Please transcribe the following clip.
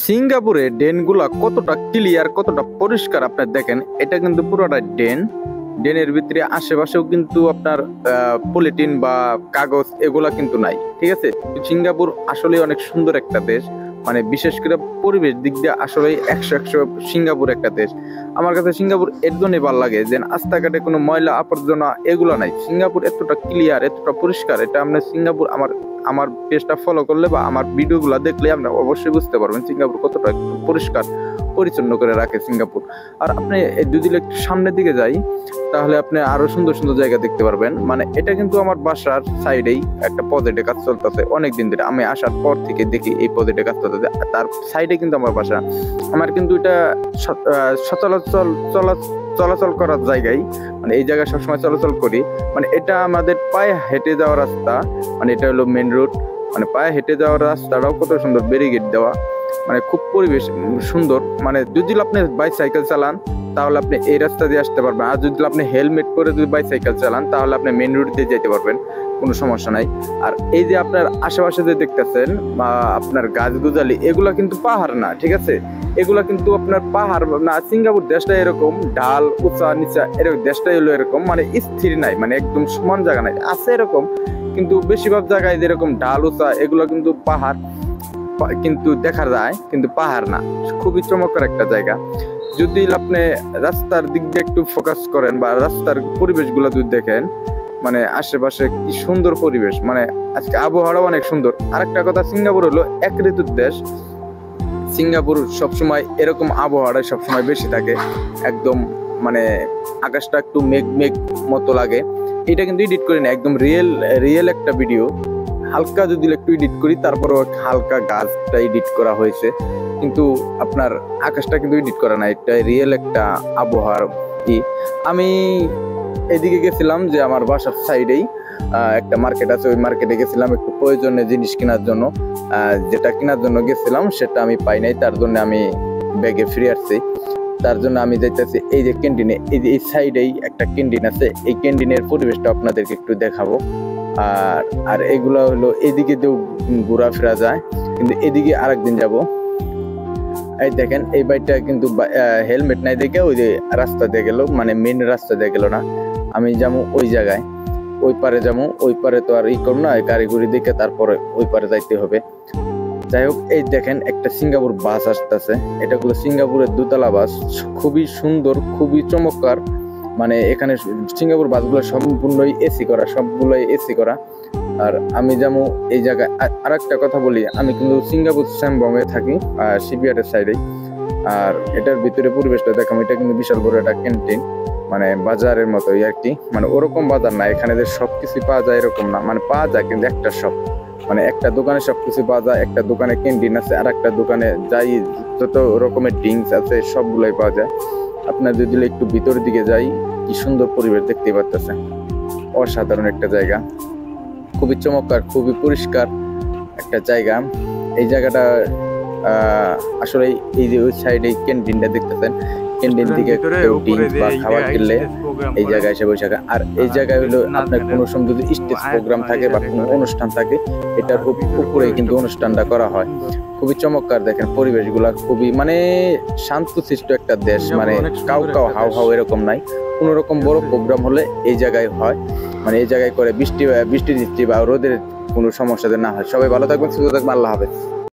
সিঙ্গাপুরে ড্রেনগুলা কতটা ক্লিয়ার কতটা পরিষ্কার আপনার দেখেন, এটা কিন্তু পুরোটা ড্রেন। ড্রেনের ভিতরে আশেপাশেও কিন্তু আপনার পলিথিন বা কাগজ এগুলা কিন্তু নাই, ঠিক আছে। সিঙ্গাপুর আসলে অনেক সুন্দর একটা দেশ, মানে বিশেষ করে পরিবেশ দিক দিয়ে আসলে 100 সিঙ্গাপুর একটা দেশ। আমার কাছে সিঙ্গাপুর এর জন্যই ভালো লাগে যে রাস্তাঘাটে কোনো ময়লা আবর্জনা এগুলো নাই। সিঙ্গাপুর এতটা ক্লিয়ার এতটা পরিষ্কার, এটা আপনার সিঙ্গাপুর আমার আমার পেজটা ফলো করলে বা আমার ভিডিওগুলো দেখলে আপনি অবশ্যই বুঝতে পারবেন সিঙ্গাপুর কতটা পরিষ্কার পরিচ্ছন্ন করে রাখে সিঙ্গাপুর। আর আপনি যদি একটু সামনের দিকে যাই তাহলে আপনি আরো সুন্দর সুন্দর জায়গা দেখতে পারবেন। মানে এটা কিন্তু আমার বাসার সাইডেই একটা প্রজেক্টে কাজ চলতেছে অনেকদিন ধরে, আমি আসার পর থেকে দেখি এই প্রজেক্টে কাজ চলতেছে, তার সাইডে কিন্তু আমার বাসা। আমার কিন্তু এটা চলাচল করার জায়গায়, মানে এই জায়গায় সবসময় চলাচল করি। মানে এটা আমাদের পায়ে হেঁটে যাওয়ার রাস্তা, মানে এটা হলো মেন রোড। মানে পায়ে হেঁটে যাওয়ার রাস্তাটাও কত সুন্দর, ব্যারিকেড দেওয়া, মানে খুব পরিবেশ সুন্দর। মানে যদি আপনি বাইসাইকেল চালান তাহলে আপনি এই রাস্তা দিয়ে আসতে পারবেন, আর যদি আপনি হেলমেট পরে যদি বাইসাইকেল চালান তাহলে আপনি মেন রোড দিয়ে যেতে পারবেন, কোনো সমস্যা নাই। আর এই যে আপনার আশেপাশে যে দেখতেছেন বা আপনার গাছগুজালি, এগুলা কিন্তু পাহাড় না, ঠিক আছে। এগুলা কিন্তু আপনার পাহাড় না। সিঙ্গাপুর দেশটা এরকম ঢাল উঁচা নিচা, এরকম দেশটাই হলো এরকম, মানে স্থির নাই, মানে একদম সমান জায়গা নাই, আছে এরকম। কিন্তু বেশিরভাগ জায়গায় যেরকম ঢাল উঁচা এগুলো কিন্তু পাহাড় কিন্তু দেখা যায়, কিন্তু পাহাড় না। খুবই চমৎকার একটা জায়গা। যদি আপনি রাস্তার দিক দিয়ে একটু ফোকাস করেন বা রাস্তার পরিবেশগুলো যদি দেখেন, মানে আশেপাশে কি সুন্দর পরিবেশ, মানে আজকে আবহাওয়াটা অনেক সুন্দর। আরেকটা কথা, সিঙ্গাপুর হলো এক ঋতুর দেশ। সিঙ্গাপুর সবসময় এরকম আবহাওয়াটা সবসময় বেশি থাকে, একদম মানে আকাশটা একটু মেঘ মেঘ মতো লাগে। এটা কিন্তু এডিট করি না, একদম রিয়েল একটা ভিডিও। হালকা যদি একটু এডিট করি, তারপরও হালকা গাছটা এডিট করা হয়েছে, কিন্তু আপনার আকাশটা কিন্তু এডিট করা না, এটা রিয়েল একটা আবহাওয়ার কি। আমি এদিকে গেছিলাম যে আমার বাসার সাইডেই একটা মার্কেট আছে, ওই মার্কেটে গেছিলাম একটু প্রয়োজনীয় জিনিস কেনার জন্য। যেটা কেনার জন্য গেছিলাম সেটা আমি পাই নাই, তার জন্য আমি ব্যাগে ফিরে আসছি। তার জন্য আমি যাইতেছি এই যে ক্যান্টিনে, এই যে এই সাইডেই একটা ক্যান্টিন আছে, এই ক্যান্টিনের পরিবেশটা আপনাদেরকে একটু দেখাবো। আর এগুলো হলো এদিকে তো ঘোরাফেরা যায়, কিন্তু এদিকে আরেকদিন যাব। এই দেখেন এই বাইকটা কিন্তু হেলমেট নাই দেখে ওই যে রাস্তা দিয়ে গেল, মানে মেন রাস্তা দিয়ে গেল না। আমি যাবো ওই জায়গায়, ওই পারে যাবো, ওই পারে তো আর করবো না, গাড়ি গুড়ি দেখে তারপরে ওই পারে যাইতে হবে। যাই হোক, এই দেখেন একটা সিঙ্গাপুর বাস আসতেছে, এটা হলো সিঙ্গাপুরের দোতলা বাস, খুবই সুন্দর খুবই চমৎকার। মানে এখানে সিঙ্গাপুর বাসগুলো সম্পূর্ণই এসি করা, সবগুলোই এসি করা। আর আমি যেমন এই জায়গায় আর একটা কথা বলি, আমি কিন্তু সিঙ্গাপুর স্যামবংয়ে থাকি, শিপইয়ার্ডের সাইডেই। আর এটার ভিতরে পরিবেশটা দেখাম, এটা কিন্তু বিশাল বড় একটা ক্যান্টিন, মানে বাজারের মতোই আর কি। মানে ওরকম বাজার না, এখানে যে সবকিছু পাওয়া যায় এরকম না, মানে পাওয়া যায় কিন্তু একটা শপ, মানে একটা দোকানে সবকিছু পাওয়া যায়। একটা দোকানে ক্যান্টিন আছে, আর একটা দোকানে যাই যত রকমের ড্রিঙ্কস আছে সবগুলোই পাওয়া যায়। আপনার যদি একটু ভিতরের দিকে যাই, কি সুন্দর পরিবেশ দেখতে পাচ্ছেন, অসাধারণ একটা জায়গা, খুবই চমৎকার খুবই পরিষ্কার একটা জায়গা। এই জায়গাটা আসলে এই যে ওই সাইডে ক্যান্টিনটা দেখতেছেন, ক্যান্টিন থেকে ড্রিঙ্কস বা খাবার কিনলে এই জায়গায় এসে বসে থাকে। আর এই জায়গায় হলো আপনার কোনো সময় যদি স্টেজ প্রোগ্রাম থাকে বা কোনো অনুষ্ঠান থাকে, এটার উপরে কিন্তু অনুষ্ঠানটা করা হয়। খুবই চমৎকার, দেখেন পরিবেশগুলা খুবই মানে শান্তশিষ্ট একটা দেশ, মানে কাউ হাউ হাউ এরকম নাই। কোনো রকম বড় প্রোগ্রাম হলে এই জায়গায় হয়, মানে এই জায়গায় করে বৃষ্টি বৃষ্টি বা রোদের কোনো সমস্যা না হয়। সবাই ভালো থাকবেন, সুস্থ থাকবেন, আল্লাহ হাফেজ।